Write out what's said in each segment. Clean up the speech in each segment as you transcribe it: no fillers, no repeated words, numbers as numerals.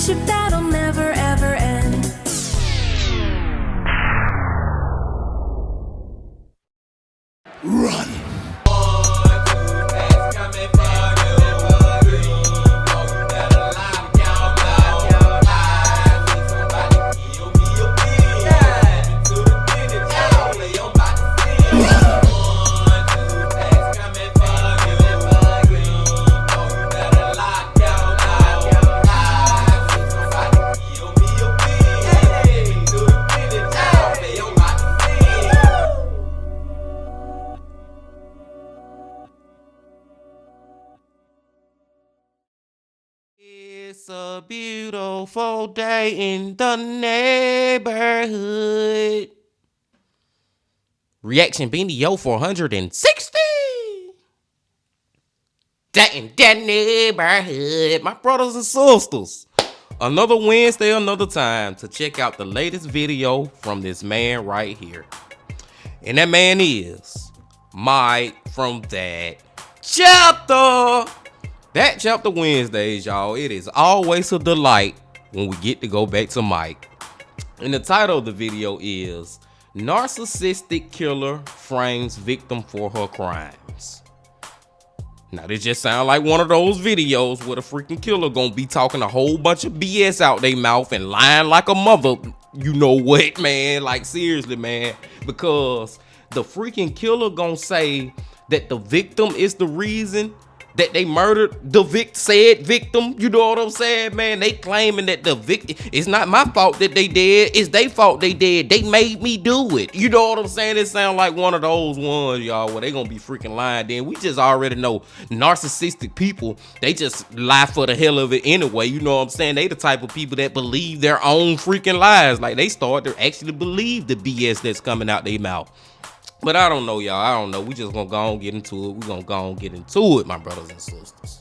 friendship that'll never ever end. Run! It's a beautiful day in the neighborhood. Reaction Beanie Yo 460. That in that neighborhood. My brothers and sisters. Another Wednesday, another time to check out the latest video from this man right here. And that man is Mike from That Chapter. That Chapter Wednesdays, y'all. It is always a delight when we get to go back to Mike. And the title of the video is Narcissistic Killer Frames Victim for Her Crimes. Now, this just sounds like one of those videos where the freaking killer gonna be talking a whole bunch of BS out their mouth and lying like a mother. You know what, man? Like, seriously, man. Because the freaking killer gonna say that the victim is the reason that they murdered the said victim. You know what I'm saying, man? They claiming that the victim, it's not my fault that they dead, it's their fault they dead. They made me do it. You know what I'm saying? It sound like one of those ones, y'all, where they gonna be freaking lying. Then we just already know narcissistic people, they just lie for the hell of it anyway. You know what I'm saying? They the type of people that believe their own freaking lies. Like, they start to actually believe the BS that's coming out their mouth. But I don't know, y'all. I don't know. We just gonna go and get into it. We gonna go and get into it, my brothers and sisters.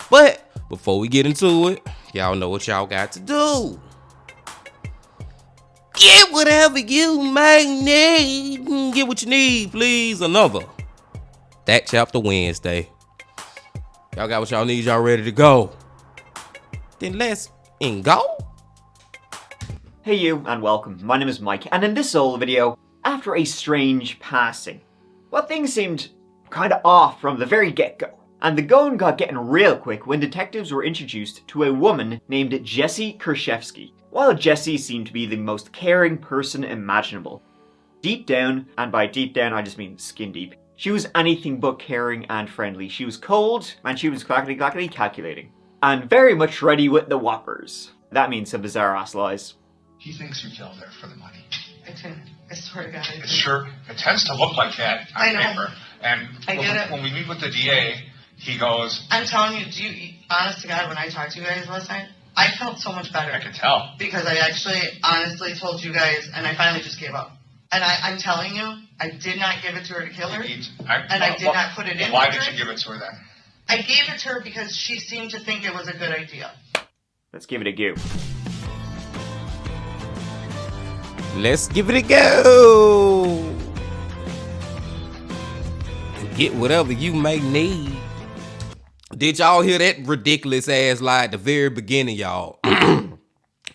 But before we get into it, y'all know what y'all got to do. Get whatever you may need. Get what you need, please. Another That Chapter Wednesday. Y'all got what y'all need. Y'all ready to go? Then let's go. Hey you, and welcome. My name is Mike, and in this solo video, after a strange passing, well, things seemed kinda off from the very get-go. And the going got getting real quick when detectives were introduced to a woman named Jessie Kershevsky. While Jessie seemed to be the most caring person imaginable, deep down, and by deep down I just mean skin deep, she was anything but caring and friendly. She was cold, and she was clackety calculating. And very much ready with the whoppers. That means some bizarre ass lies. He thinks you killed her for the money. I didn't. I swear to God, I didn't. It tends to look like that on I know. paper. And when we meet with the DA, he goes, I'm telling you, honest to God, when I talked to you guys last night, I felt so much better. I could tell. Because I actually, honestly told you guys, and I finally just gave up. And I'm telling you, I did not give it to her to kill her. I did not put it in. Why did you give it to her then? I gave it to her because she seemed to think it was a good idea. Let's give it a go. Let's give it a go. Get whatever you may need. Did y'all hear that ridiculous ass lie at the very beginning, y'all?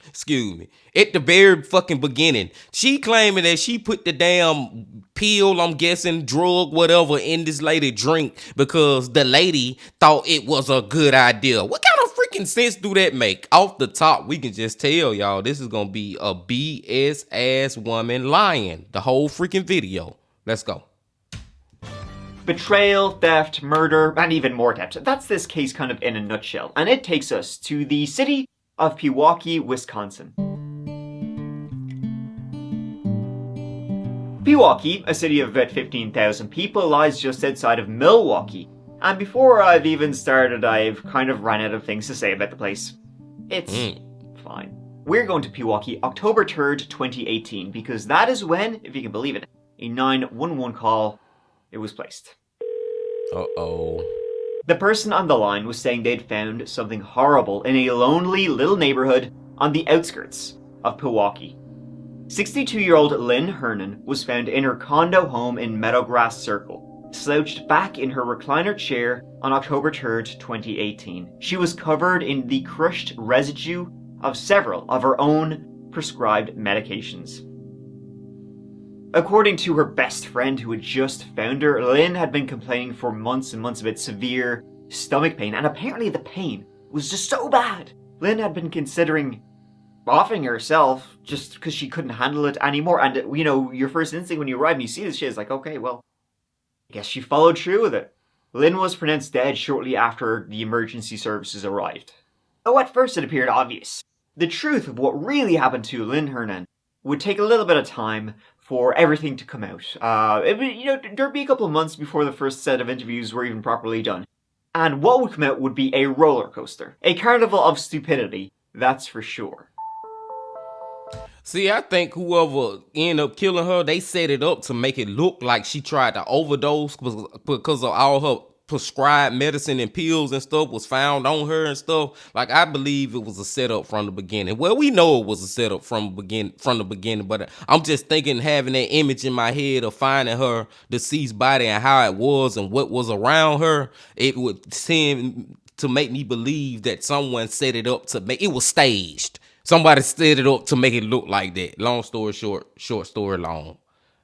Excuse me. At the very fucking beginning, she claiming that she put the damn pill, I'm guessing, drug, whatever, in this lady drink because the lady thought it was a good idea. What kind of freaking sense do that make? Off the top, we can just tell y'all this is gonna be a BS ass woman lying the whole freaking video. Let's go. Betrayal, theft, murder, and even more theft. That's this case kind of in a nutshell. And it takes us to the city of Pewaukee, Wisconsin. Pewaukee, a city of about 15,000 people, lies just outside of Milwaukee. And before I've even started, I've kind of run out of things to say about the place. It's fine. We're going to Pewaukee October 3rd, 2018, because that is when, if you can believe it, a 911 call, it was placed. Uh-oh. The person on the line was saying they'd found something horrible in a lonely little neighborhood on the outskirts of Pewaukee. 62-year-old Lynn Hernan was found in her condo home in Meadowgrass Circle, slouched back in her recliner chair on October 3rd, 2018. She was covered in the crushed residue of several of her own prescribed medications. According to her best friend who had just found her, Lynn had been complaining for months and months about severe stomach pain, and apparently the pain was just so bad. Lynn had been considering offing herself just because she couldn't handle it anymore. And, you know, your first instinct when you arrive and you see this shit is like, okay, well, I guess she followed through with it. Lynn was pronounced dead shortly after the emergency services arrived. Though at first it appeared obvious, the truth of what really happened to Lynn Hernan would take a little bit of time for everything to come out. There'd be a couple of months before the first set of interviews were even properly done. And what would come out would be a roller coaster. A carnival of stupidity, that's for sure. See, I think whoever ended up killing her, they set it up to make it look like she tried to overdose because of all her prescribed medicine and pills and stuff was found on her and stuff. Like, I believe it was a setup from the beginning. Well, we know it was a setup from the beginning, but I'm just thinking, having that image in my head of finding her deceased body and how it was and what was around her, it would seem to make me believe that someone set it up to make it was staged. Somebody set it up to make it look like that. Long story short, short story long.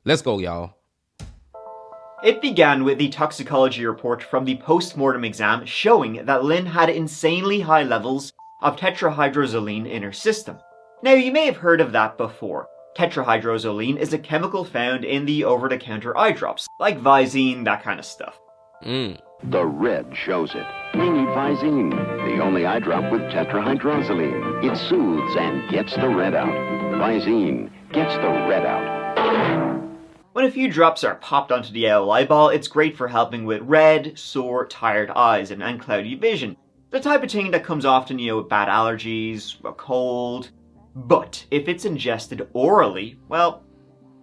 Let's go, y'all. It began with the toxicology report from the post-mortem exam showing that Lynn had insanely high levels of tetrahydrozoline in her system. Now, you may have heard of that before. Tetrahydrozoline is a chemical found in the over-the-counter eye drops, like Visine, that kind of stuff. The red shows it. We need Visine, the only eye drop with tetrahydrozoline. It soothes and gets the red out. Visine gets the red out. When a few drops are popped onto the eyeball, it's great for helping with red, sore, tired eyes and cloudy vision. The type of thing that comes often, with bad allergies, a cold. But if it's ingested orally, well,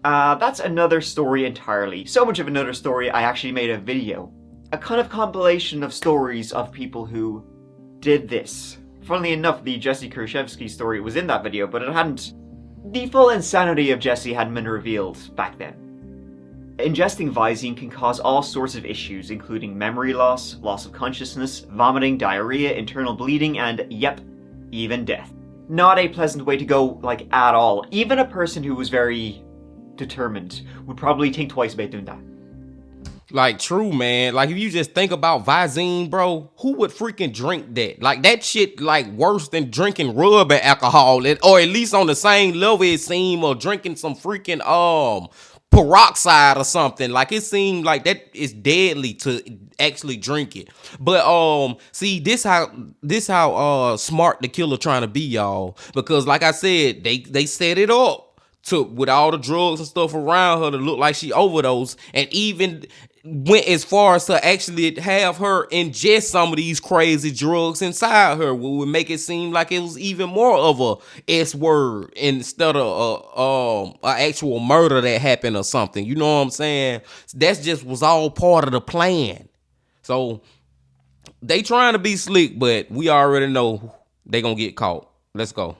that's another story entirely. So much of another story, I actually made a video. A kind of compilation of stories of people who did this. Funnily enough, the Jesse Khrushchevsky story was in that video, but it hadn't... The full insanity of Jesse hadn't been revealed back then. Ingesting Visine can cause all sorts of issues, including memory loss, loss of consciousness, vomiting, diarrhea, internal bleeding, and, yep, even death. Not a pleasant way to go, like, at all. Even a person who was very determined would probably think twice about doing that. Like, true, man. Like, if you just think about Visine, bro, who would freaking drink that? Like, that shit, like, worse than drinking rubbing alcohol, or at least on the same level it seemed, or drinking some freaking, peroxide or something. Like, it seemed like that is deadly to actually drink it. But see, this how smart the killer trying to be, y'all. Because like I said, they set it up with all the drugs and stuff around her to look like she overdosed, and even went as far as to actually have her ingest some of these crazy drugs inside her, what would make it seem like it was even more of a S word instead of a actual murder that happened or something. You know what I'm saying? That just was all part of the plan. So they trying to be slick, but we already know they gonna get caught. Let's go.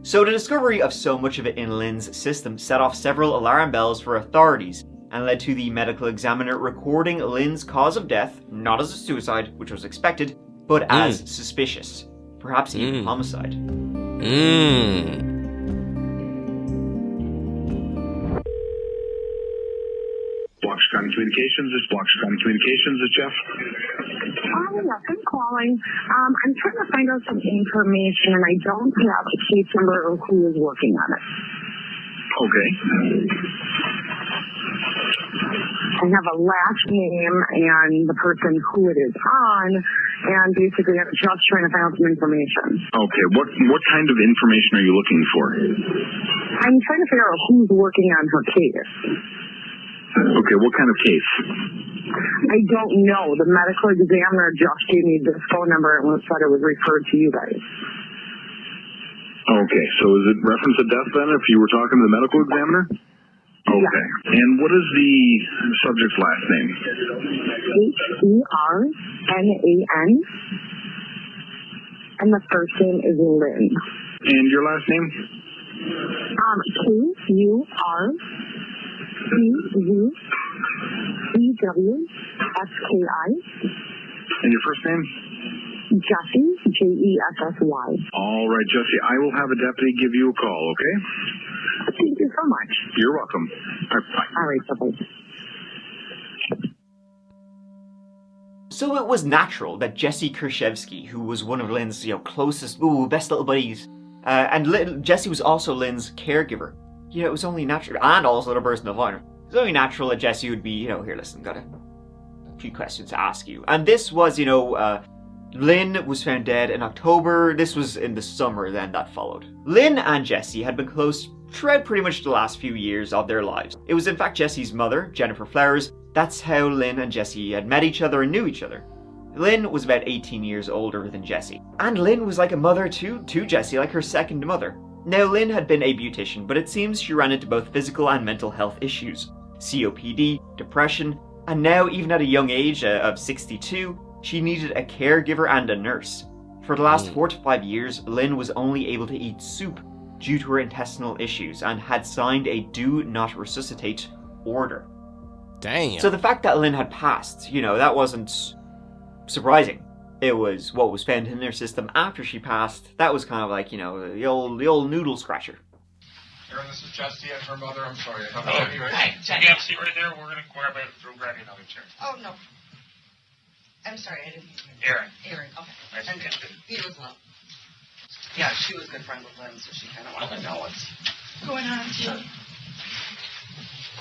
So the discovery of so much of it in Lynn's system set off several alarm bells for authorities, and led to the medical examiner recording Lynn's cause of death, not as a suicide, which was expected, but as suspicious. Perhaps even homicide. Block's County Communications, it's Block's County Communications, it's Jeff. Yes, I'm calling. I'm trying to find out some information, and I don't have a case number or who is working on it. Okay. I have a last name and the person who it is on, and basically I'm just trying to find out some information. Okay, what kind of information are you looking for? I'm trying to figure out who's working on her case. Okay, what kind of case? I don't know. The medical examiner just gave me this phone number and said it was referred to you guys. Okay, so is it reference to death then, if you were talking to the medical examiner? Okay. Yeah. And what is the subject's last name? Hernan. And the first name is Lynn. And your last name? Kurczewski. And your first name? Jessie, Jessy. All right, Jesse, I will have a deputy give you a call, okay? Thank you so much. You're welcome. All right, bye. All right, bye-bye. So it was natural that Jesse Kershevsky, who was one of Lynn's, closest, best little buddies, and Jesse was also Lynn's caregiver. It was only natural, and also the person of honor. It was only natural that Jesse would be, here, listen, got a few questions to ask you. And this was, Lynn was found dead in October. This was in the summer then that followed. Lynn and Jesse had been close throughout pretty much the last few years of their lives. It was in fact Jesse's mother, Jennifer Flowers. That's how Lynn and Jesse had met each other and knew each other. Lynn was about 18 years older than Jesse. And Lynn was like a mother to Jesse, like her second mother. Now Lynn had been a beautician, but it seems she ran into both physical and mental health issues. COPD, depression, and now even at a young age of 62, she needed a caregiver and a nurse. For the last 4 to 5 years, Lynn was only able to eat soup due to her intestinal issues and had signed a do not resuscitate order. Damn. So the fact that Lynn had passed, that wasn't surprising. It was what was found in her system after she passed. That was kind of like, the old noodle scratcher. Erin, this is Jessie and her mother. I'm sorry. Hi, Jenny. You have a seat right there. We're going to grab you another chair. Oh, no. I'm sorry, I didn't hear you. Erin. Okay. Nice to meet you. Peter as well. Yeah, she was a good friend with Lynn, so she kind of wanted to know what's going on, too.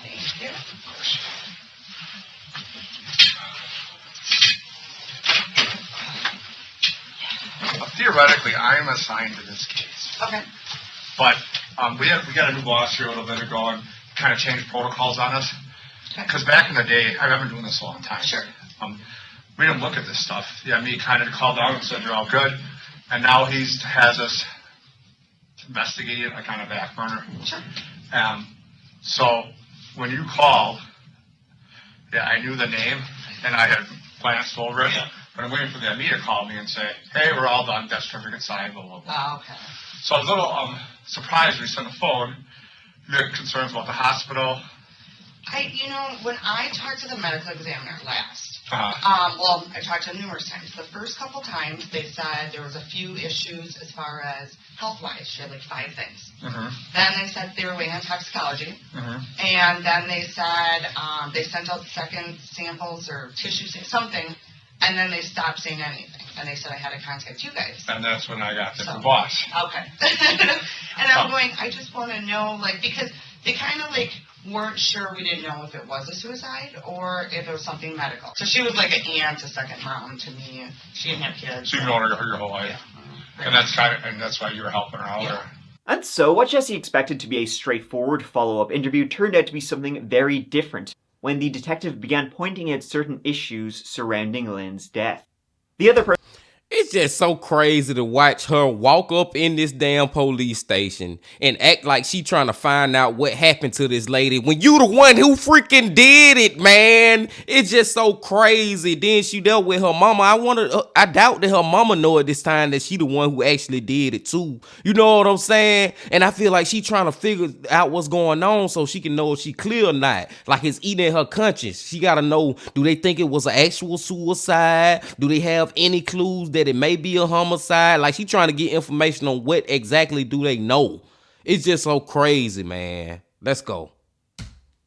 Thank you. Theoretically, I am assigned to this case. Okay. But we got a new boss here a little bit ago and kind of changed protocols on us. Because back in the day, I've been doing this a long time. Sure. We didn't look at this stuff. Yeah, me kind of called down and said, you're all good. And now he has us investigating it like on a back burner. Sure. So when you called, I knew the name and I had glanced over it. Yeah. But I'm waiting for the ME to call me and say, hey, we're all done, death certificate signed, blah, blah, blah. Oh, okay. So I was a little surprised when he sent the phone. You had concerns about the hospital? When I talked to the medical examiner last, I talked to him numerous times. The first couple times, they said there was a few issues as far as health-wise. She had like 5 things. Mm-hmm. Then they said they were waiting on toxicology. Mm-hmm. And then they said they sent out second samples or tissue something, and then they stopped saying anything. And they said I had to contact you guys. And that's when I got the boss. Okay. And I'm going, I just want to know, because they kind of weren't sure. We didn't know if it was a suicide or if it was something medical. So she was like an aunt, a second mom to me. She didn't have kids. So you've known her your whole life. Yeah. And that's why you were helping her out. Yeah. And so what Jesse expected to be a straightforward follow-up interview turned out to be something very different when the detective began pointing out certain issues surrounding Lynn's death. The other person... It's just so crazy to watch her walk up in this damn police station and act like she trying to find out what happened to this lady when you the one who freaking did it, man. It's just so crazy. Then she dealt with her mama. I doubt that her mama know at this time that she the one who actually did it too. You know what I'm saying? And I feel like she trying to figure out what's going on so she can know if she clear or not. Like it's eating her conscience. She got to know, do they think it was an actual suicide? Do they have any clues that it may be a homicide? Like she trying to get information on what exactly do they know. It's just so crazy, man. Let's go.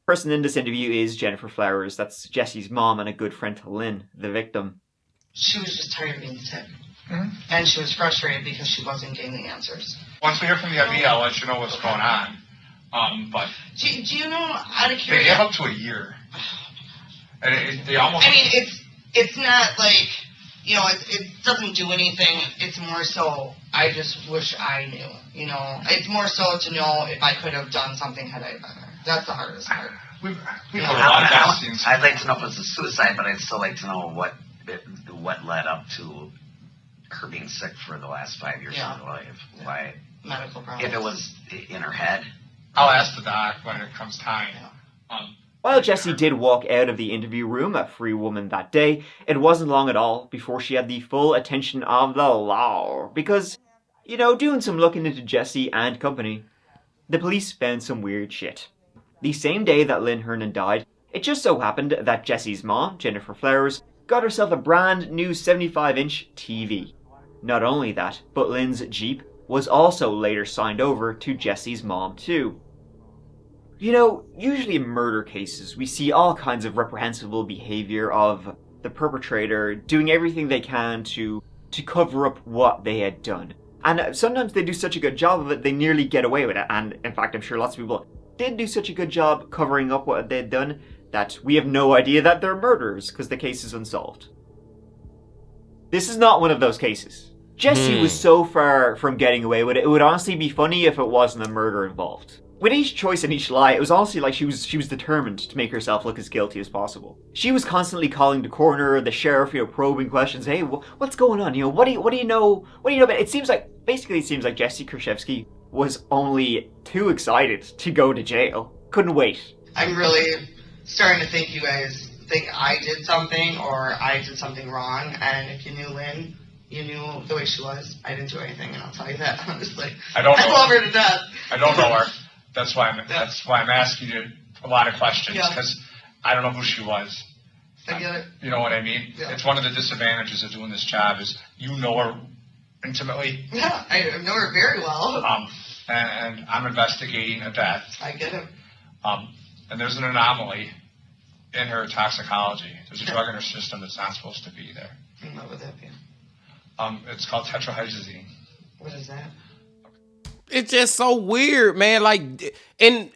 Person in this interview is Jennifer Flowers. That's Jesse's mom and a good friend to Lynn, the victim. She was just tired of being sick. Mm-hmm. And she was frustrated because she wasn't getting the answers. Once we hear from the ME, I'll let you know what's going on. But do you know, out of curiosity, they have up to a year. And they almost... it's not like... it doesn't do anything. It's more so, I just wish I knew, It's more so to know if I could have done something had I been there. That's the hardest part. We have a lot of bad scenes. I'd like to know if it's a suicide, but I'd still like to know what led up to her being sick for the last 5 years of her life. Why? Medical problems. If it was in her head. I'll ask the doc when it comes time. Yeah. While Jessie did walk out of the interview room a free woman that day, it wasn't long at all before she had the full attention of the law. Because, doing some looking into Jessie and company, the police found some weird shit. The same day that Lynn Hernan died, It just so happened that Jesse's mom, Jennifer Flowers, got herself a brand new 75-inch TV. Not only that, but Lynn's Jeep was also later signed over to Jesse's mom too. You know, usually in murder cases, we see all kinds of reprehensible behavior of the perpetrator doing everything they can to cover up what they had done. And sometimes they do such a good job of it, they nearly get away with it. And in fact, I'm sure lots of people did do such a good job covering up what they'd done that we have no idea that they're murderers because the case is unsolved. This is not one of those cases. Jesse was so far from getting away with it, it would honestly be funny if it wasn't a murder involved. With each choice and each lie, it was honestly like she was determined to make herself look as guilty as possible. She was constantly calling the coroner, the sheriff, probing questions. Hey, what's going on? What do you know? What do you know about it? It seems like Jesse Krzyzewski was only too excited to go to jail. Couldn't wait. I'm really starting to think you guys think I did something or I did something wrong. And if you knew Lynn, you knew the way she was. I didn't do anything, and I'll tell you that honestly. I love her to death. I don't know her. That's why I'm asking you a lot of questions, because I don't know who she was. I get it. You know what I mean? Yeah. It's one of the disadvantages of doing this job is you know her intimately. Yeah, I know her very well. And I'm investigating a death. I get it. And there's an anomaly in her toxicology. There's a drug in her system that's not supposed to be there. And what would that be? It's called tetrahydrazine. What is that? It's just so weird, man. Like, and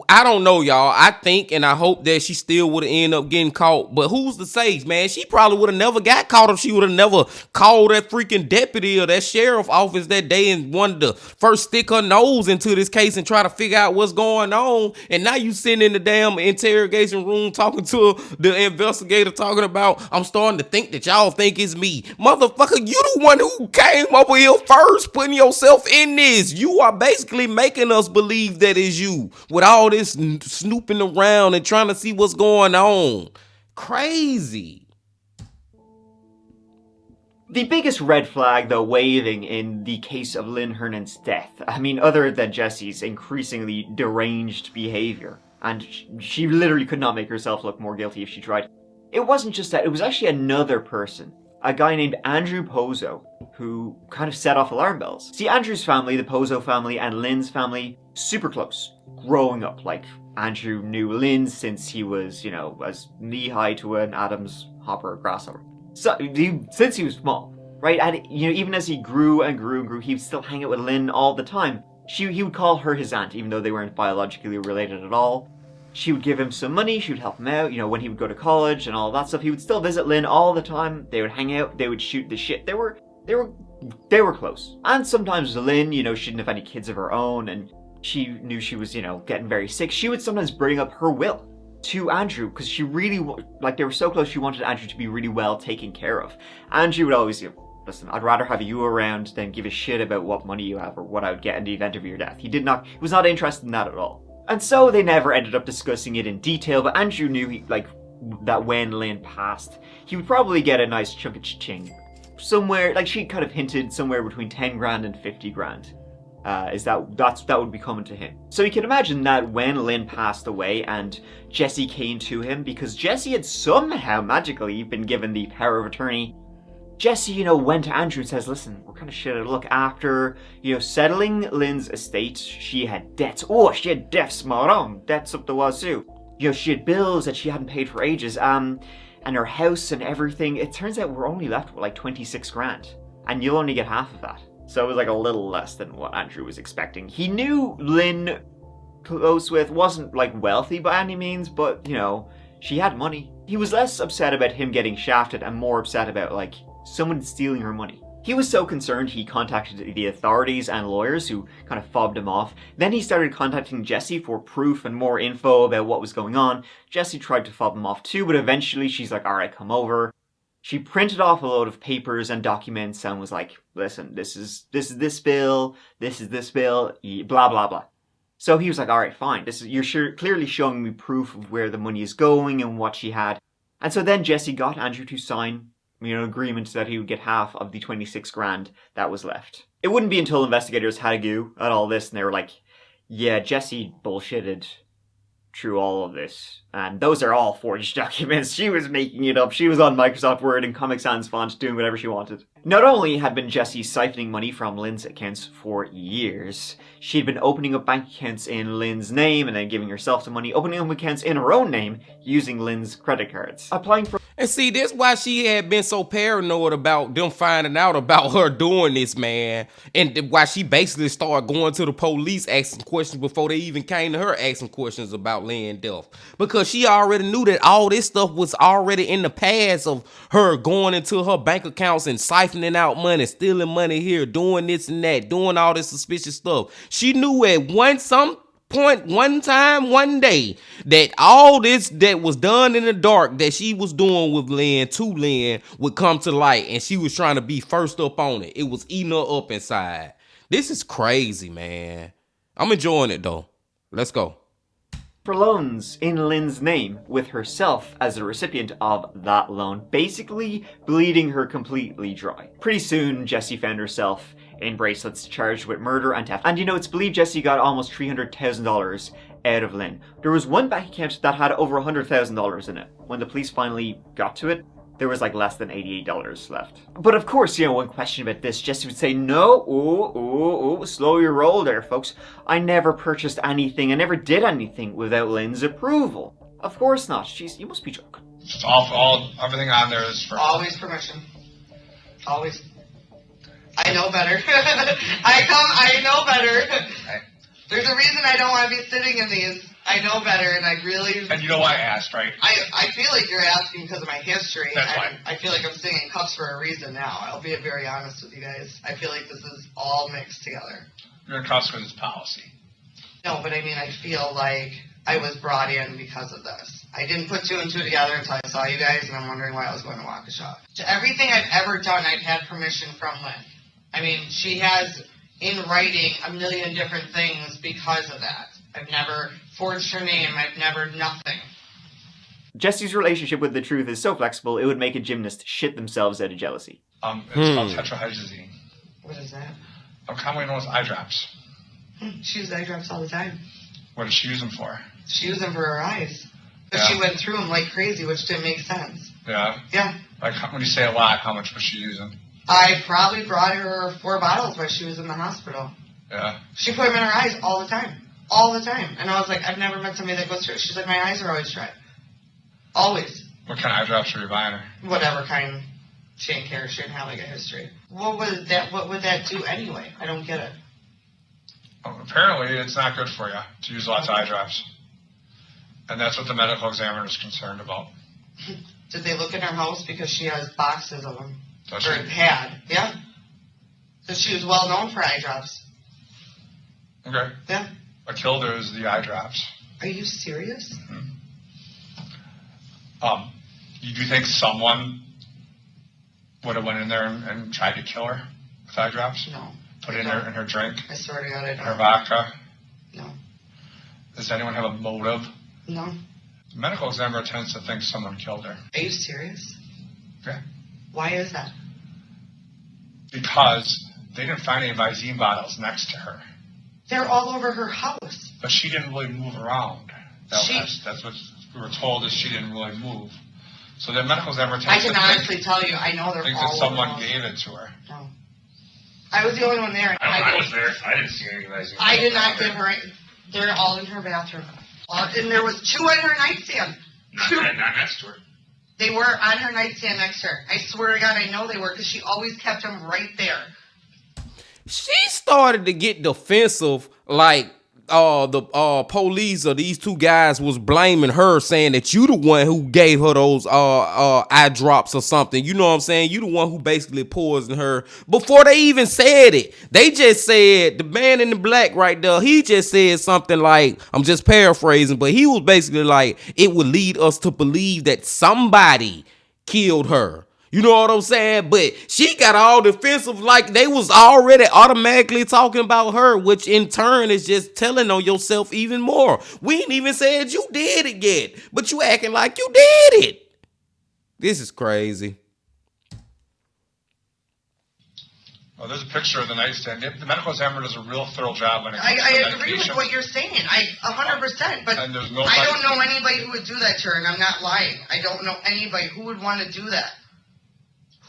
I don't know, y'all. I think and I hope that she still would have ended up getting caught. But who's to say, man? She probably would have never got caught if she would have never called that freaking deputy or that sheriff office that day and wanted to first stick her nose into this case and try to figure out what's going on. And now you sitting in the damn interrogation room talking to the investigator talking about, I'm starting to think that y'all think it's me. Motherfucker, you the one who came over here first, putting yourself in this. You are basically making us believe that it's you. With all this snooping around and trying to see what's going on. Crazy. The biggest red flag, though, waving in the case of Lynn Hernan's death, I mean, other than Jesse's increasingly deranged behavior, and she literally could not make herself look more guilty if she tried, it wasn't just that, it was actually another person. A guy named Andrew Pozo, who kind of set off alarm bells. See, Andrew's family, the Pozo family, and Lynn's family, super close. Growing up, like, Andrew knew Lynn since he was, as knee-high to an Adam's hopper grasshopper. So, since he was small, right? And, even as he grew and grew and grew, he would still hang out with Lynn all the time. He would call her his aunt, even though they weren't biologically related at all. She would give him some money, she would help him out, when he would go to college and all that stuff. He would still visit Lynn all the time. They would hang out, they would shoot the shit. They were close. And sometimes Lynn, she didn't have any kids of her own, and she knew she was, getting very sick. She would sometimes bring up her will to Andrew, because she really, they were so close, she wanted Andrew to be really well taken care of. Andrew would always, listen, I'd rather have you around than give a shit about what money you have or what I would get in the event of your death. He was not interested in that at all. And so they never ended up discussing it in detail, but Andrew knew, that when Lynn passed, he would probably get a nice chunk of cha-ching. Somewhere, she kind of hinted somewhere between 10 grand and 50 grand. That would be coming to him. So you can imagine that when Lynn passed away and Jesse came to him, because Jesse had somehow magically been given the power of attorney, Jesse, went to Andrew and says, listen, we're kind of shit out of luck. After, settling Lynn's estate, she had debts. Oh, she had debts, moron. Debts up the wazoo. She had bills that she hadn't paid for ages. And her house and everything. It turns out we're only left with 26 grand. And you'll only get half of that. So it was a little less than what Andrew was expecting. He knew Lynn close with wasn't wealthy by any means, but she had money. He was less upset about him getting shafted and more upset about someone stealing her money. He was so concerned he contacted the authorities and lawyers who kind of fobbed him off. Then he started contacting Jesse for proof and more info about what was going on. Jesse tried to fob him off too, but eventually she's like, alright, come over. She printed off a load of papers and documents and was like, listen, this is this bill, this is this bill, blah, blah, blah. So he was like, alright, fine. You're clearly showing me proof of where the money is going and what she had. And so then Jesse got Andrew to sign agreement that he would get half of the 26 grand that was left. It wouldn't be until investigators had a go at all this and they were like, yeah, Jesse bullshitted through all of this. And those are all forged documents. She was making it up. She was on Microsoft Word and Comic Sans font doing whatever she wanted. Not only had been Jessie siphoning money from Lynn's accounts for years, she'd been opening up bank accounts in Lynn's name and then giving herself the money, opening up accounts in her own name using Lynn's credit cards. Applying for... And see, that's why she had been so paranoid about them finding out about her doing this, man. And why she basically started going to the police asking questions before they even came to her asking questions about Lynn's death. Because she already knew that all this stuff was already in the past of her going into her bank accounts and siphoning out money, stealing money here, doing this and that, doing all this suspicious stuff. She knew at one time, one day, that all this that was done in the dark that she was doing with Lynn to Lynn would come to light, and she was trying to be first up on it. It was eating her up inside. This is crazy, man. I'm enjoying it though. Let's go. For loans in Lynn's name, with herself as the recipient of that loan, basically bleeding her completely dry. Pretty soon, Jessie found herself in bracelets charged with murder and theft. And you know, it's believed Jessie got almost $300,000 out of Lynn. There was one bank account that had over $100,000 in it. When the police finally got to it, there was like less than $88 left. But of course, you know, when questioned about this, Jessie would say, no, slow your roll there, folks. I never purchased anything, I never did anything without Lynn's approval. Of course not. Jeez, you must be joking. Just everything on there is for... Always permission. Always. I know better. I know better. There's a reason I don't want to be sitting in these. I know better, and I really... And you know why I asked, right? I feel like you're asking because of my history. That's why. I feel like I'm sitting in cuffs for a reason now. I'll be very honest with you guys. I feel like this is all mixed together. You're in cuffs because it's policy. No, but I mean, I feel like I was brought in because of this. I didn't put two and two together until I saw you guys, and I'm wondering why I was going to Waukesha. To everything I've ever done, I've had permission from Lynn. I mean, she has in writing a million different things because of that. I've never forged her name. I've never nothing. Jessie's relationship with the truth is so flexible, it would make a gymnast shit themselves out of jealousy. It's called tetrahydrazine. What is that? Commonly known as eye drops. She uses eye drops all the time. What does she use them for? She used them for her eyes. But she went through them like crazy, which didn't make sense. Yeah? Yeah. Like, when you say a lot, how much was she using? I probably brought her 4 bottles while she was in the hospital. Yeah. She put them in her eyes all the time. All the time. And I was like, I've never met somebody that goes through it. She's like, my eyes are always dry. Always. What kind of eye drops are you buying her? Whatever kind. She didn't care. She didn't have like a history. What would that do anyway? I don't get it. Well, apparently, it's not good for you to use lots of eye drops. And that's what the medical examiner is concerned about. Did they look in her house? Because she has boxes of them. Does or she? had. Yeah. So she was well known for eye drops. Okay. Yeah. What killed her is the eye drops. Are you serious? Mm-hmm. Do you think someone would have went in there and tried to kill her with eye drops? No. Put it in her drink? I swear to God, I don't. Her vodka? No. Does anyone have a motive? No. The medical examiner tends to think someone killed her. Are you serious? Yeah. Why is that? Because they didn't find any Visine bottles next to her. They're all over her house. But she didn't really move around. That's what we were told, is she didn't really move. So the medical examiner tends to honestly tell you, I know they're all that someone over gave it to her. No. I was the only one there. I was there. I didn't see any Visine. I did not give her. They're all in her bathroom. And there was 2 on her nightstand. Not next to her. They were on her nightstand next to her. I swear to God, I know they were, because she always kept them right there. She started to get defensive, like the police or these 2 guys was blaming her, saying that you the one who gave her those eye drops or something. You know what I'm saying? You the one who basically poisoned her before they even said it. They just said, the man in the black right there, he just said something like, I'm just paraphrasing, but he was basically like, it would lead us to believe that somebody killed her. You know what I'm saying? But she got all defensive, like they was already automatically talking about her, which in turn is just telling on yourself even more. We ain't even said you did it yet, but you acting like you did it. This is crazy. Well, there's a picture of the nightstand. The medical examiner does a real thorough job when it comes to I agree with medication. what you're saying. 100%. But And there's no I don't know anybody who would do that to her, and I'm not lying. I don't know anybody who would want to do that.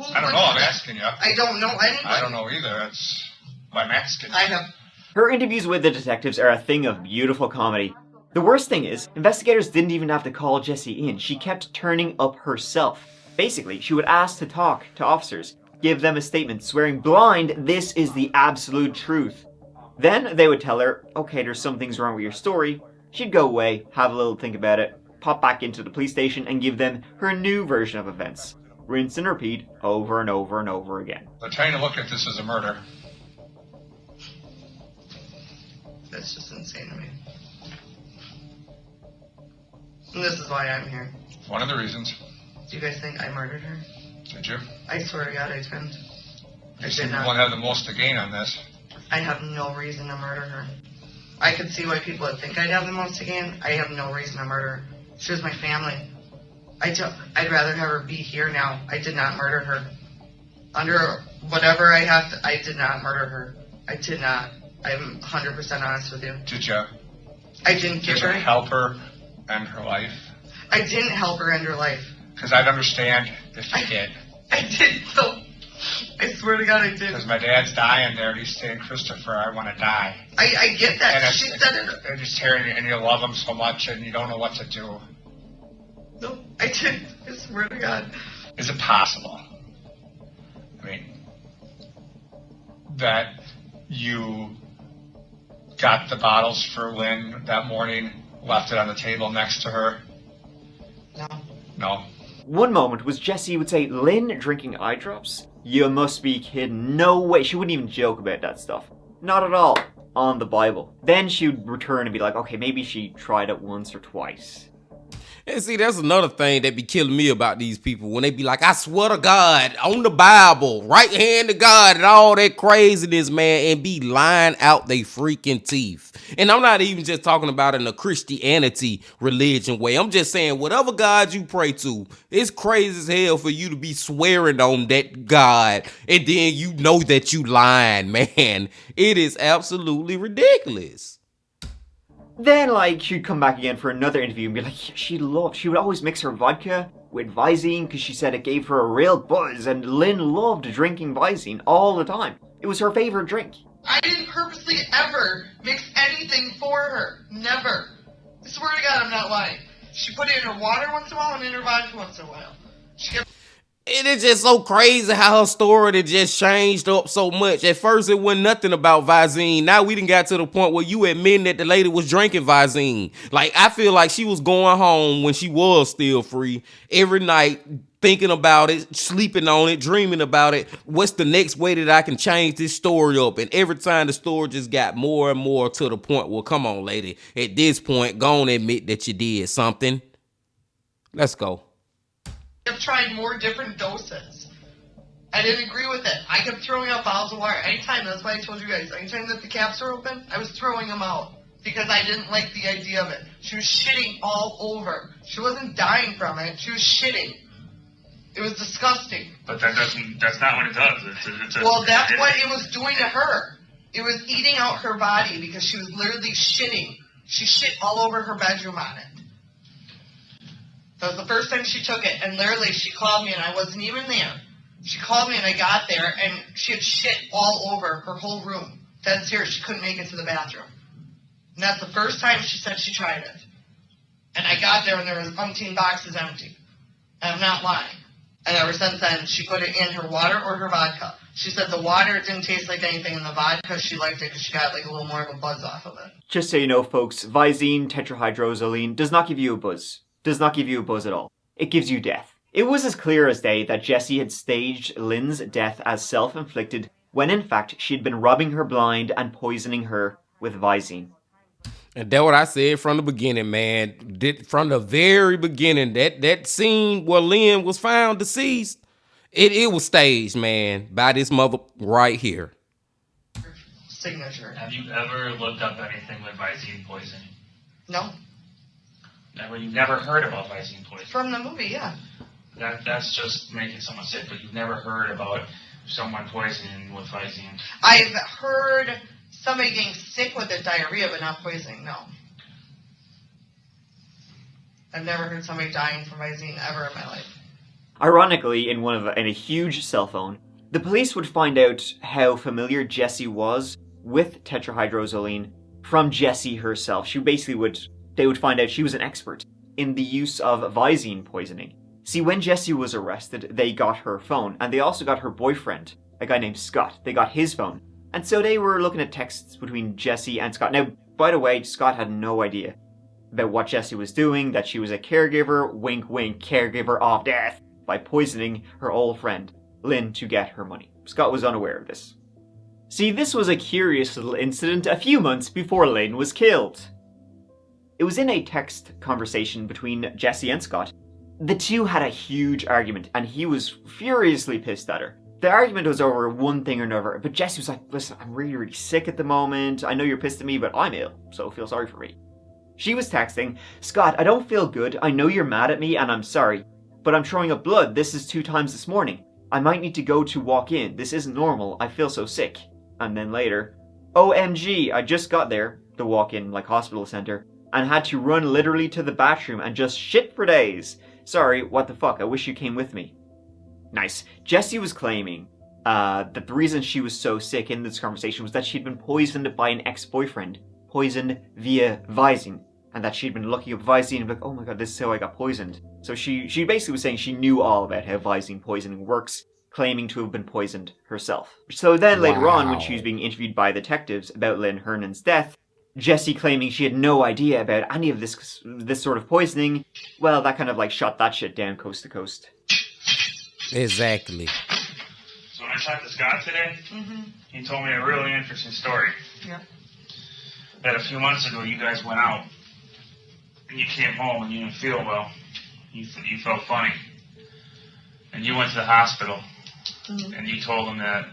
I don't know. I'm asking you. I don't know anybody. I don't know either. That's why I'm asking you. I have. Her interviews with the detectives are a thing of beautiful comedy. The worst thing is, investigators didn't even have to call Jessie in. She kept turning up herself. Basically, she would ask to talk to officers, give them a statement, swearing blind this is the absolute truth. Then they would tell her, okay, there's some things wrong with your story. She'd go away, have a little think about it, pop back into the police station and give them her new version of events. Rinse and repeat over and over and over again. They're trying to look at this as a murder. That's just insane to me. And this is why I'm here. One of the reasons. Do you guys think I murdered her? Did you? I swear to God I didn't. You seem to want to have the most to gain on this. I have no reason to murder her. I could see why people would think I'd have the most to gain. I have no reason to murder her. She was my family. I'd rather have her be here now. I did not murder her. Under whatever I have to, I did not murder her. I did not. I'm 100% honest with you. Did you? I didn't give her. Did you help her end her life? I didn't help her end her life. Because I'd understand if you did. I did, though. I swear to God I did. Because my dad's dying there, and he's saying, Christopher, I want to die. I get that. And she said it. And just hearing it, and you love him so much, and you don't know what to do. No, I did. I swear to God. Is it possible? I mean, that you got the bottles for Lynn that morning, left it on the table next to her? No. No. One moment was Jessie would say, Lynn drinking eye drops? You must be kidding. No way. She wouldn't even joke about that stuff. Not at all. On the Bible. Then she would return and be like, okay, maybe she tried it once or twice. And see, that's another thing that be killing me about these people when they be like, I swear to God, on the Bible, right hand to God, and all that craziness, man, and be lying out they freaking teeth. And I'm not even just talking about in a Christianity religion way. I'm just saying whatever God you pray to, it's crazy as hell for you to be swearing on that God and then you know that you lying, man. It is absolutely ridiculous. Then, like, she'd come back again for another interview and be like, she would always mix her vodka with Visine because she said it gave her a real buzz, and Lynn loved drinking Visine all the time. It was her favorite drink. I didn't purposely ever mix anything for her. Never. I swear to God I'm not lying. She put it in her water once in a while and in her vodka once in a while. She kept... It is just so crazy how her story just changed up so much. At first, it wasn't nothing about Visine. Now we done got to the point where you admitting that the lady was drinking Visine. Like, I feel like she was going home when she was still free every night, thinking about it, sleeping on it, dreaming about it. What's the next way that I can change this story up? And every time the story just got more and more to the point, well, come on, lady. At this point, go on and admit that you did something. Let's go. I've tried more different doses. I didn't agree with it. I kept throwing out bottles of water. Anytime, that's why I told you guys, anytime that the caps were open, I was throwing them out. Because I didn't like the idea of it. She was shitting all over. She wasn't dying from it. She was shitting. It was disgusting. But that's not what it does. Well, that's what it was doing to her. It was eating out her body because she was literally shitting. She shit all over her bedroom on it. That was the first time she took it, and literally she called me, and I wasn't even there. She called me, and I got there, and she had shit all over her whole room. That's serious. She couldn't make it to the bathroom. And that's the first time she said she tried it. And I got there, and there was umpteen boxes empty. And I'm not lying. And ever since then, she put it in her water or her vodka. She said the water didn't taste like anything, and the vodka, she liked it because she got like a little more of a buzz off of it. Just so you know, folks, Visine tetrahydrozoline does not give you a buzz. Does not give you a buzz at all. It gives you death. It was as clear as day that Jessie had staged Lynn's death as self-inflicted when in fact she'd been robbing her blind and poisoning her with Visine. And that's what I said from the beginning, man. From the very beginning, that scene where Lynn was found deceased, it was staged, man, by this mother right here. Signature. Have you ever looked up anything with Visine poisoning? No. Never. You never heard about Visine poisoning? From the movie, yeah. That's just making someone sick, but you've never heard about someone poisoning with Visine? I've heard somebody getting sick with the diarrhea, but not poisoning. No. I've never heard somebody dying from Visine ever in my life. Ironically, in a huge cell phone, the police would find out how familiar Jessie was with tetrahydrozoline from Jessie herself. They would find out she was an expert in the use of Visine poisoning. See, when Jessie was arrested, they got her phone, and they also got her boyfriend, a guy named Scott. They got his phone. And so they were looking at texts between Jessie and Scott. Now, by the way, Scott had no idea about what Jessie was doing, that she was a caregiver, wink wink, caregiver of death, by poisoning her old friend, Lynn, to get her money. Scott was unaware of this. See, this was a curious little incident a few months before Lynn was killed. It was in a text conversation between Jessie and Scott. The two had a huge argument, and he was furiously pissed at her. The argument was over one thing or another, but Jessie was like, listen, I'm really, really sick at the moment. I know you're pissed at me, but I'm ill, so feel sorry for me. She was texting, Scott, I don't feel good. I know you're mad at me, and I'm sorry, but I'm throwing up blood. This is 2 times this morning. I might need to go to walk in. This isn't normal. I feel so sick. And then later, OMG, I just got there, the walk-in, hospital center, and had to run literally to the bathroom and just shit for days. Sorry, what the fuck, I wish you came with me. Nice. Jessie was claiming that the reason she was so sick in this conversation was that she'd been poisoned by an ex-boyfriend. Poisoned via Visine. And that she'd been looking up Visine and be like, oh my god, this is how I got poisoned. So she basically was saying she knew all about how Visine poisoning works, claiming to have been poisoned herself. So then later on, when she was being interviewed by detectives about Lynn Hernan's death, Jessie claiming she had no idea about any of this sort of poisoning, well, that kind of shot that shit down coast to coast. Exactly. So when I talked to Scott today, he told me a really interesting story. Yeah. That a few months ago you guys went out, and you came home and you didn't feel well. You felt funny. And you went to the hospital, and you told them that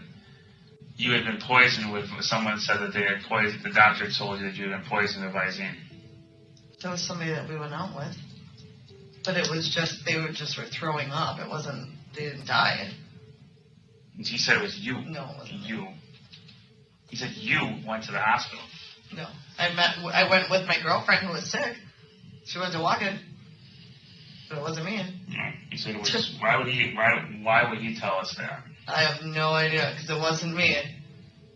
you had been poisoned with, someone said that they had poisoned, the doctor told you that you had been poisoned with Visine. There was somebody that we went out with. But it was just, they were throwing up. It wasn't, they didn't die. He said it was you. No, it wasn't you. He said you went to the hospital. No. I went with my girlfriend who was sick. She went to walk in. But it wasn't me. No, he said it was, why would he tell us that? I have no idea, because it wasn't me.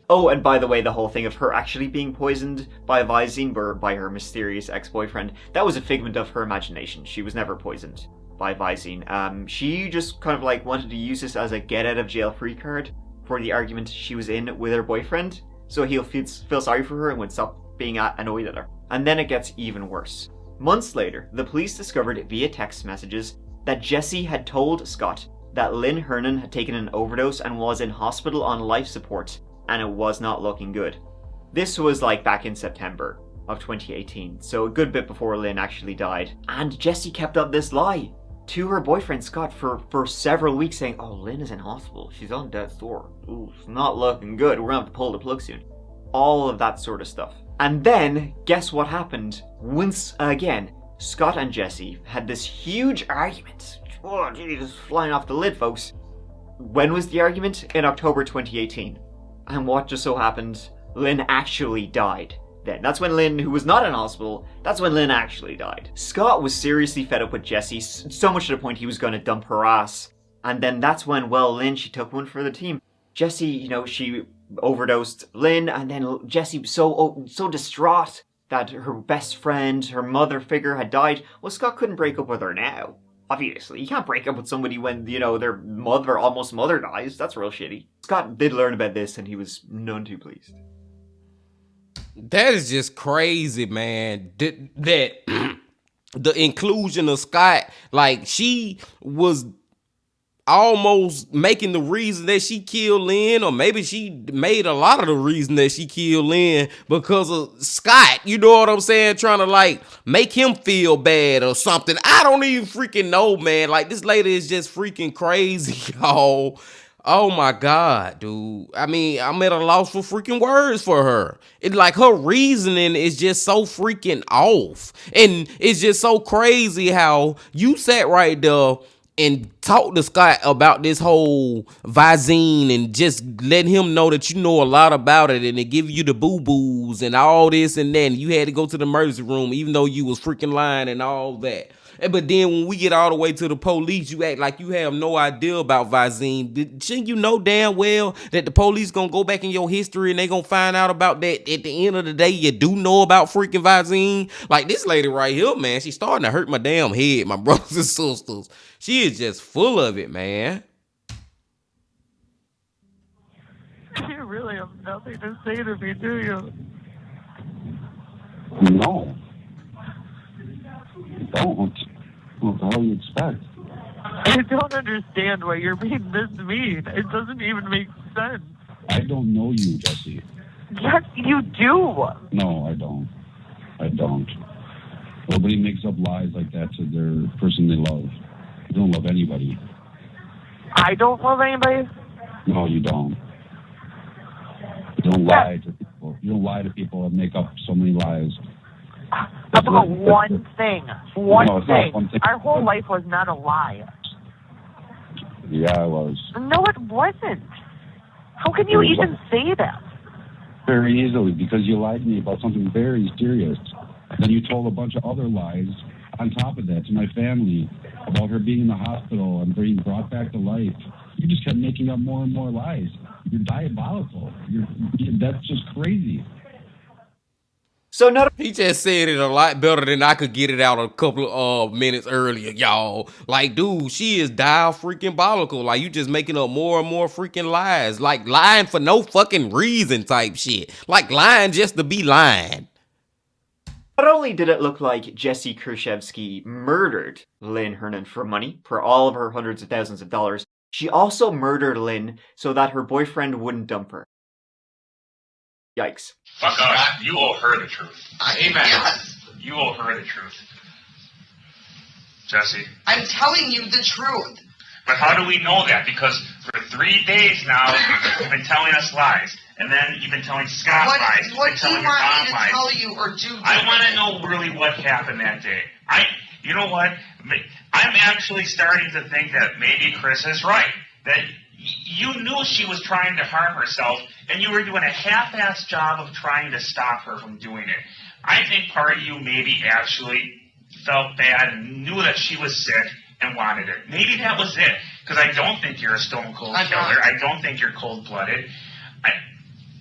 Oh, and by the way, the whole thing of her actually being poisoned by Visine or by her mysterious ex-boyfriend, that was a figment of her imagination. She was never poisoned by Visine. She just kind of wanted to use this as a get-out-of-jail-free card for the argument she was in with her boyfriend, so he'll feel sorry for her and would stop being annoyed at her. And then it gets even worse. Months later, the police discovered via text messages that Jessie had told Scott that Lynn Hernan had taken an overdose and was in hospital on life support, and it was not looking good. This was back in September of 2018, so a good bit before Lynn actually died. And Jessie kept up this lie to her boyfriend Scott for several weeks, saying, oh, Lynn is in hospital, she's on death's door, ooh, it's not looking good, we're gonna have to pull the plug soon. All of that sort of stuff. And then, guess what happened? Once again, Scott and Jessie had this huge argument. Oh, Jesus, flying off the lid, folks. When was the argument? In October 2018. And what just so happened? Lynn actually died then. That's when Lynn, who was not in hospital, that's when Lynn actually died. Scott was seriously fed up with Jessie, so much to the point he was going to dump her ass. And then that's when, well, Lynn, she took one for the team. Jessie, she overdosed Lynn, and then Jessie was so distraught that her best friend, her mother figure had died. Well, Scott couldn't break up with her now. Obviously, you can't break up with somebody when, their almost mother dies. That's real shitty. Scott did learn about this, and he was none too pleased. That is just crazy, man. That the inclusion of Scott, she was almost making the reason that she killed Lynn, or maybe she made a lot of the reason that she killed Lynn because of Scott, you know what I'm saying, trying to make him feel bad or something. I don't even freaking know, man. This lady is just freaking crazy, y'all. Oh my God, dude. I mean, I'm at a loss for freaking words for her. It's her reasoning is just so freaking off. And it's just so crazy how you sat right there and talk to Scott about this whole Visine and just let him know that you know a lot about it, and they give you the boo-boos and all this and that, and you had to go to the emergency room even though you was freaking lying and all that. But then when we get all the way to the police, you act like you have no idea about Visine. Shouldn't you know damn well that the police gonna go back in your history and they gonna find out about that at the end of the day? You do know about freaking Visine. Like this lady right here, man, she's starting to hurt my damn head, my brothers and sisters. She is just full of it, man. You really have nothing to say to me, do you? No. Don't. What the hell do you expect? I don't understand why you're being this mean. It doesn't even make sense. I don't know you, Jesse. Yes, you do. No, I don't. I don't. Nobody makes up lies like that to their person they love. You don't love anybody. I don't love anybody? No, you don't. You don't lie to people. You don't lie to people and make up so many lies. About one thing. One thing. One thing. Our whole life was not a lie. Yeah, I was. No, it wasn't. How can you even say that? Very easily, because you lied to me about something very serious. Then you told a bunch of other lies on top of that to my family about her being in the hospital and being brought back to life. You just kept making up more and more lies. You're diabolical. That's just crazy. So not he just said it a lot better than I could get it out a couple of minutes earlier, y'all. Like, dude, she is freaking-bolical. Like, you just making up more and more freaking lies. Like, lying for no fucking reason type shit. Like, lying just to be lying. Not only did it look like Jesse Kershevsky murdered Lynn Hernan for money, for all of her hundreds of thousands of dollars, she also murdered Lynn so that her boyfriend wouldn't dump her. Yikes. Fuck off. You owe her the truth. Amen. Yes. You owe her the truth. Jesse. I'm telling you the truth. But how do we know that? Because for 3 days now, you've been telling us lies. And then you've been telling Scott lies. What do you want me to tell you or do? I want to know really what happened that day. You know what? I'm actually starting to think that maybe Chris is right. That you knew she was trying to harm herself, and you were doing a half-assed job of trying to stop her from doing it. I think part of you maybe actually felt bad and knew that she was sick and wanted it. Maybe that was it, because I don't think you're a stone-cold killer. I don't think you're cold-blooded.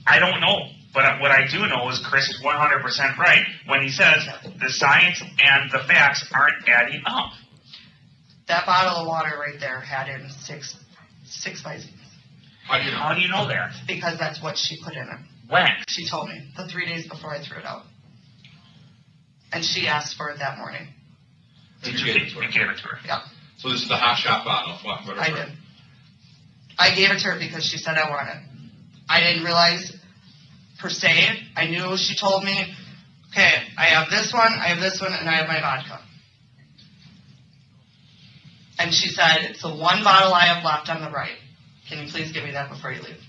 I don't know. But what I do know is Chris is 100% right when he says the science and the facts aren't adding up. That bottle of water right there had in six Visines. How do you know that? Because that's what she put in it. When? She told me. The 3 days before I threw it out. And she asked for it that morning. You gave it to her? Yeah. So this is the hot shot bottle. I did. I gave it to her because she said I want it. I didn't realize, per se, I knew she told me, okay, I have this one, and I have my vodka. And she said, it's the one bottle I have left on the right. Can you please give me that before you leave?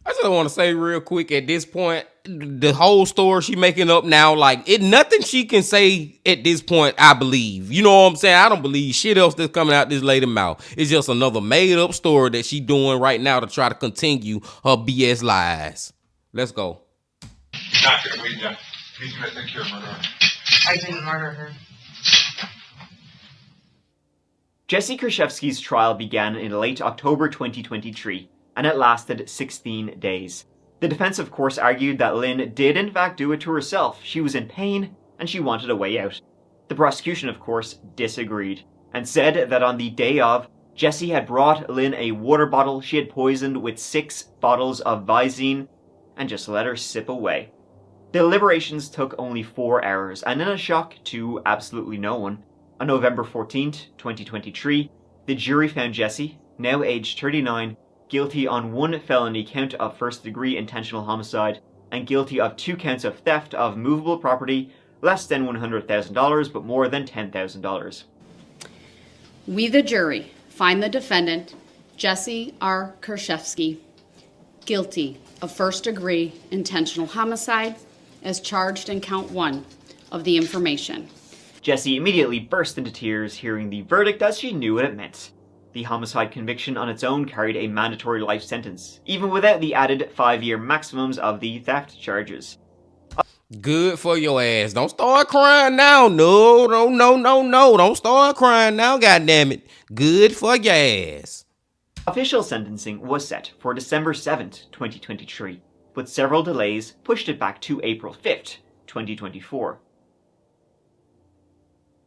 I just want to say real quick, at this point, the whole story she making up now, like, nothing she can say at this point, I believe. You know what I'm saying? I don't believe shit else that's coming out this lady's mouth. It's just another made-up story that she doing right now to try to continue her BS lies. Let's go. Doctor, we think you're a murderer. I didn't murder her. Jesse Kershevsky's trial began in late October 2023, and it lasted 16 days. The defense, of course, argued that Lynn did in fact do it to herself. She was in pain, and she wanted a way out. The prosecution, of course, disagreed, and said that on the day of, Jesse had brought Lynn a water bottle she had poisoned with 6 bottles of Visine, and just let her sip away. The deliberations took only 4 hours, and in a shock to absolutely no one, on November 14th, 2023, the jury found Jesse, now aged 39, guilty on 1 felony count of first-degree intentional homicide and guilty of 2 counts of theft of movable property less than $100,000 but more than $10,000. We, the jury, find the defendant, Jesse R. Kershevsky, guilty of first-degree intentional homicide as charged in count 1 of the information, Jessie immediately burst into tears hearing the verdict as she knew what it meant. The homicide conviction on its own carried a mandatory life sentence, even without the added 5-year maximums of the theft charges. Good for your ass. Don't start crying now. No. Don't start crying now, goddammit. Good for your ass. Official sentencing was set for December 7th, 2023, but several delays pushed it back to April 5th, 2024.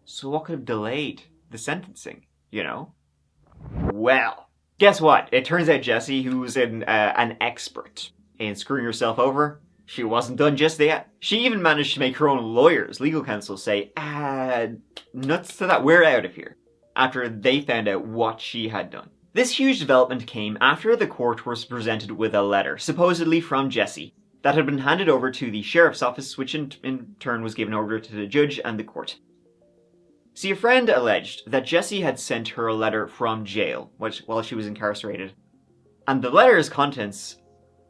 So what could have delayed the sentencing, you know? Well, guess what? It turns out Jessie, who's an expert in screwing herself over, she wasn't done just yet. She even managed to make her own lawyers, legal counsel, say, nuts to that, we're out of here, after they found out what she had done. This huge development came after the court was presented with a letter, supposedly from Jessie, that had been handed over to the sheriff's office, which in turn was given over to the judge and the court. See, a friend alleged that Jessie had sent her a letter from jail while she was incarcerated. And the letter's contents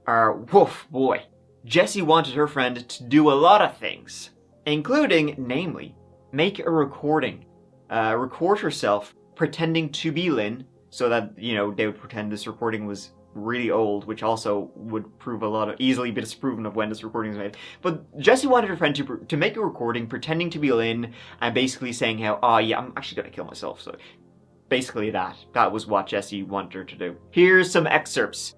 are, woof boy. Jessie wanted her friend to do a lot of things, including, namely, make a recording. Record herself pretending to be Lynn, so that, you know, they would pretend this recording was really old, which also would prove easily be disproven of when this recording was made. But Jessie wanted her friend to make a recording pretending to be Lynn and basically saying how, oh yeah, I'm actually gonna kill myself. So basically that was what Jessie wanted her to do. Here's some excerpts.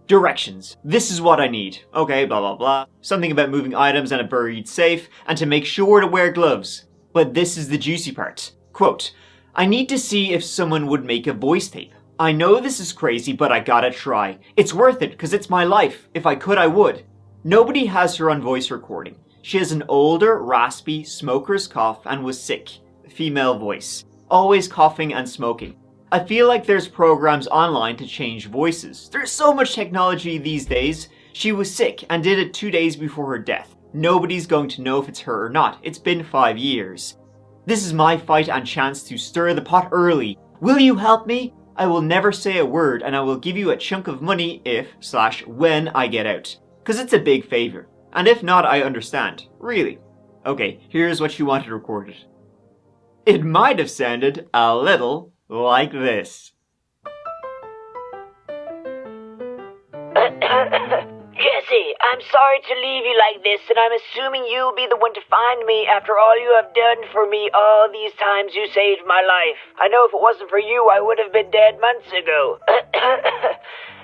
Directions. This is what I need. Okay, blah blah blah. Something about moving items in a buried safe and to make sure to wear gloves. But this is the juicy part. Quote, I need to see if someone would make a voice tape. I know this is crazy, but I gotta try. It's worth it, cause it's my life. If I could, I would. Nobody has her on voice recording. She has an older, raspy, smoker's cough and was sick. Female voice. Always coughing and smoking. I feel like there's programs online to change voices. There's so much technology these days. She was sick and did it 2 days before her death. Nobody's going to know if it's her or not. It's been 5 years. This is my fight and chance to stir the pot early. Will you help me? I will never say a word and I will give you a chunk of money if/when I get out. Cause it's a big favor. And if not, I understand. Really. Okay, here's what she wanted recorded. It might have sounded a little like this. Jessie, I'm sorry to leave you like this, and I'm assuming you'll be the one to find me after all you have done for me all these times you saved my life. I know if it wasn't for you, I would have been dead months ago.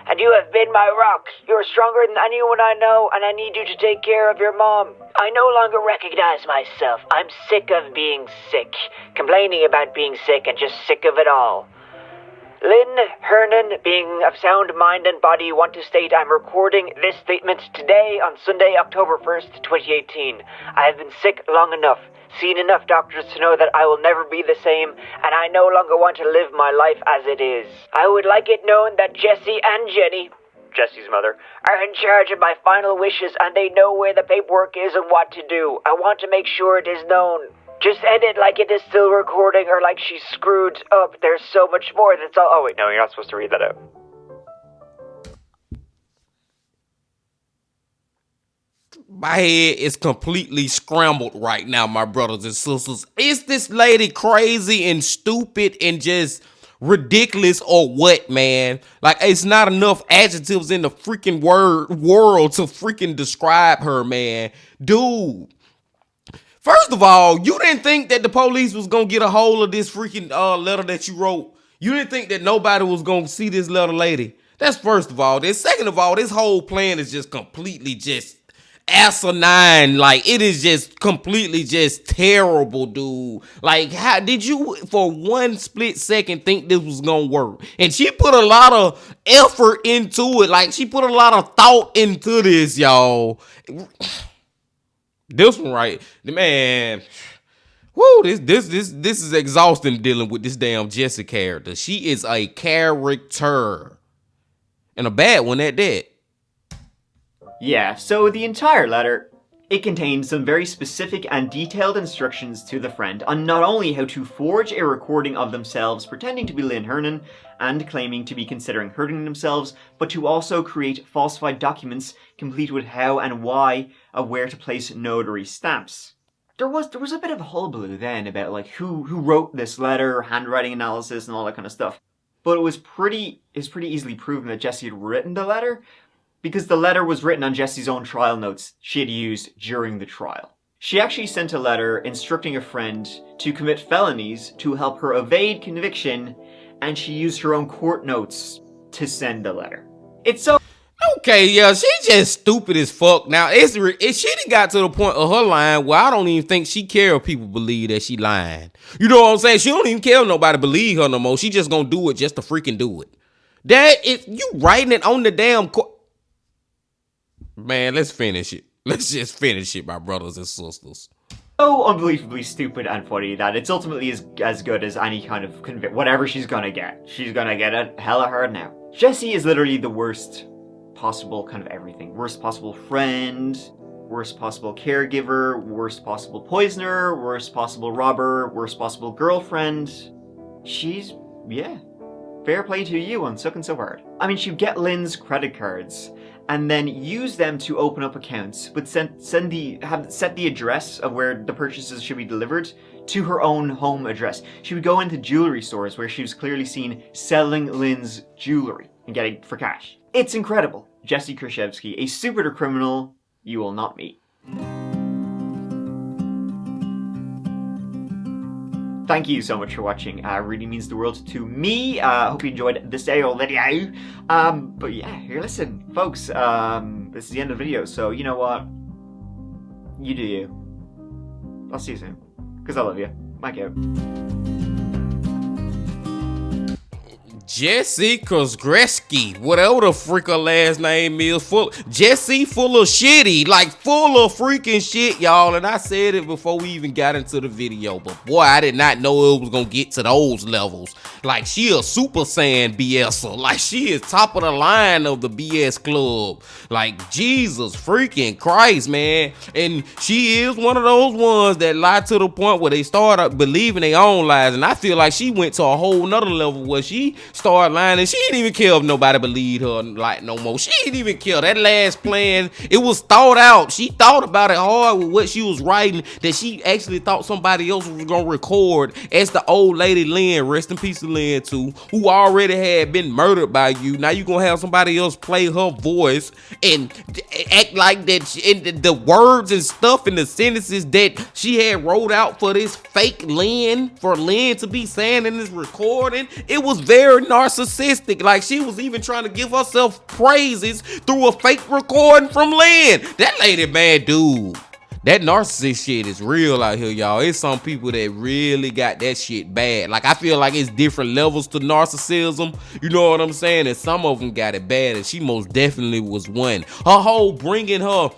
And you have been my rock. You're stronger than anyone I know, and I need you to take care of your mom. I no longer recognize myself. I'm sick of being sick, complaining about being sick, and just sick of it all. Lynn Hernan, being of sound mind and body, want to state I'm recording this statement today on Sunday, October 1st, 2018. I have been sick long enough, seen enough doctors to know that I will never be the same, and I no longer want to live my life as it is. I would like it known that Jessie and Jenny, Jessie's mother, are in charge of my final wishes, and they know where the paperwork is and what to do. I want to make sure it is known. Just end it like it is still recording or like she's screwed up. There's so much more that's all— oh wait, no, you're not supposed to read that out. My head is completely scrambled right now, my brothers and sisters. Is this lady crazy and stupid and just ridiculous or what, man? Like, it's not enough adjectives in the freaking world to freaking describe her, man. Dude. First of all, you didn't think that the police was going to get a hold of this freaking letter that you wrote. You didn't think that nobody was going to see this letter, lady. That's first of all. Then second of all, this whole plan is just completely just asinine. Like, it is just completely just terrible, dude. Like, how did you for one split second think this was going to work? And she put a lot of effort into it. Like, she put a lot of thought into this, y'all. This one right, man. Whoo, this is exhausting dealing with this damn Jessie character. She is a character. And a bad one at that. Yeah, so the entire letter, it contains some very specific and detailed instructions to the friend on not only how to forge a recording of themselves pretending to be Lynn Hernan and claiming to be considering hurting themselves, but to also create falsified documents complete with how and why of where to place notary stamps. there was a bit of a hullabaloo then about like who wrote this letter, handwriting analysis, and all that kind of stuff. But it was pretty easily proven that Jessie had written the letter, because the letter was written on Jessie's own trial notes she had used during the trial. She actually sent a letter instructing a friend to commit felonies to help her evade conviction, and she used her own court notes to send the letter. It's so... Okay, yeah, she just stupid as fuck. Now, she done got to the point of her lying where I don't even think she care if people believe that she lying. You know what I'm saying? She don't even care if nobody believe her no more. She just gonna do it just to freaking do it. That is, you writing it on the damn court. Man, let's finish it. Let's just finish it, my brothers and sisters. So unbelievably stupid and funny that it's ultimately as good as any kind of whatever she's gonna get. She's gonna get it hella hard now. Jessie is literally the worst possible kind of everything. Worst possible friend, worst possible caregiver, worst possible poisoner, worst possible robber, worst possible girlfriend. She's, yeah, fair play to you on sucking so hard. I mean, she'd get Lynn's credit cards and then use them to open up accounts, but set the address of where the purchases should be delivered to her own home address. She would go into jewelry stores where she was clearly seen selling Lynn's jewelry and getting it for cash. It's incredible. Jessie Krzyzewski, a stupider criminal you will not meet. Thank you so much for watching. It really means the world to me. Hope you enjoyed this video. But yeah, here, listen, folks. This is the end of the video, so you know what? You do you. I'll see you soon. Because I love you. Mike out. Jessie Krzyzewski, whatever the freak her last name is, Jessie full of shitty, like full of freaking shit, y'all. And I said it before we even got into the video, but boy, I did not know it was gonna get to those levels. Like, she a Super Saiyan BS'er. Like, she is top of the line of the BS club. Like, Jesus freaking Christ, man. And she is one of those ones that lie to the point where they start believing their own lies. And I feel like she went to a whole nother level where she started lying, and she didn't even care if nobody believed her like no more. She didn't even care. That last plan, it was thought out. She thought about it hard with what she was writing, that she actually thought somebody else was gonna record as the old lady Lynn, rest in peace to Lynn too, who already had been murdered by you. Now you gonna have somebody else play her voice and act like that, and the words and stuff and the sentences that she had wrote out for this fake Lynn, for Lynn to be saying in this recording. It was very narcissistic. Like, she was even trying to give herself praises through a fake recording from Lynn. That lady, man, dude, that narcissist shit is real out here, y'all. It's some people that really got that shit bad. Like, I feel like it's different levels to narcissism. You know what I'm saying? And some of them got it bad, and she most definitely was one. Her whole bringing her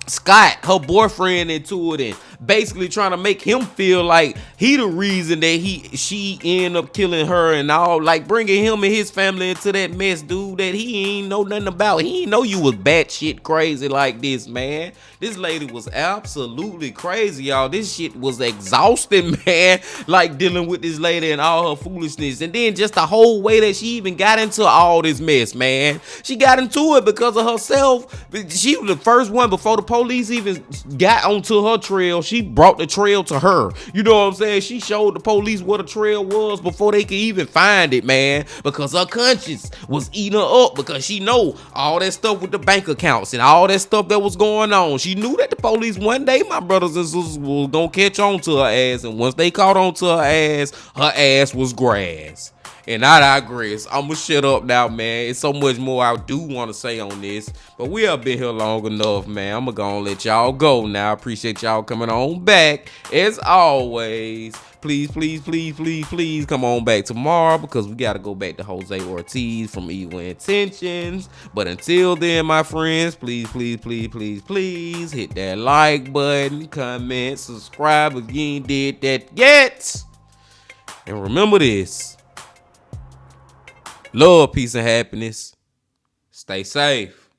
Scott, her boyfriend, into it and basically trying to make him feel like he the reason that she ended up killing her and all, like bringing him and his family into that mess, dude, that he ain't know nothing about. He ain't know you was batshit crazy like this, man. This lady was absolutely crazy, y'all. This shit was exhausting, man, like dealing with this lady and all her foolishness. And then just the whole way that she even got into all this mess, man. She got into it because of herself. She was the first one before the police even got onto her trail. She brought the trail to her. You know what I'm saying? She showed the police what a trail was before they could even find it, man. Because her conscience was eating her up, because she know all that stuff with the bank accounts and all that stuff that was going on. She knew that the police one day, my brothers and sisters, was gonna catch on to her ass. And once they caught on to her ass was grass. And I digress. I'ma shut up now, man. It's so much more I do want to say on this, but we have been here long enough, man. I'ma go and let y'all go now. I appreciate y'all coming on back. As always, please, please, please, please, please come on back tomorrow, because we gotta go back to Jose Ortiz from Evil Intentions. But until then, my friends, please, please, please, please, please hit that like button, comment, subscribe if you ain't did that yet. And remember this: love, peace, and happiness. Stay safe.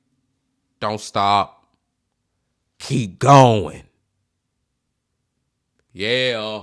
Don't stop. Keep going. Yeah.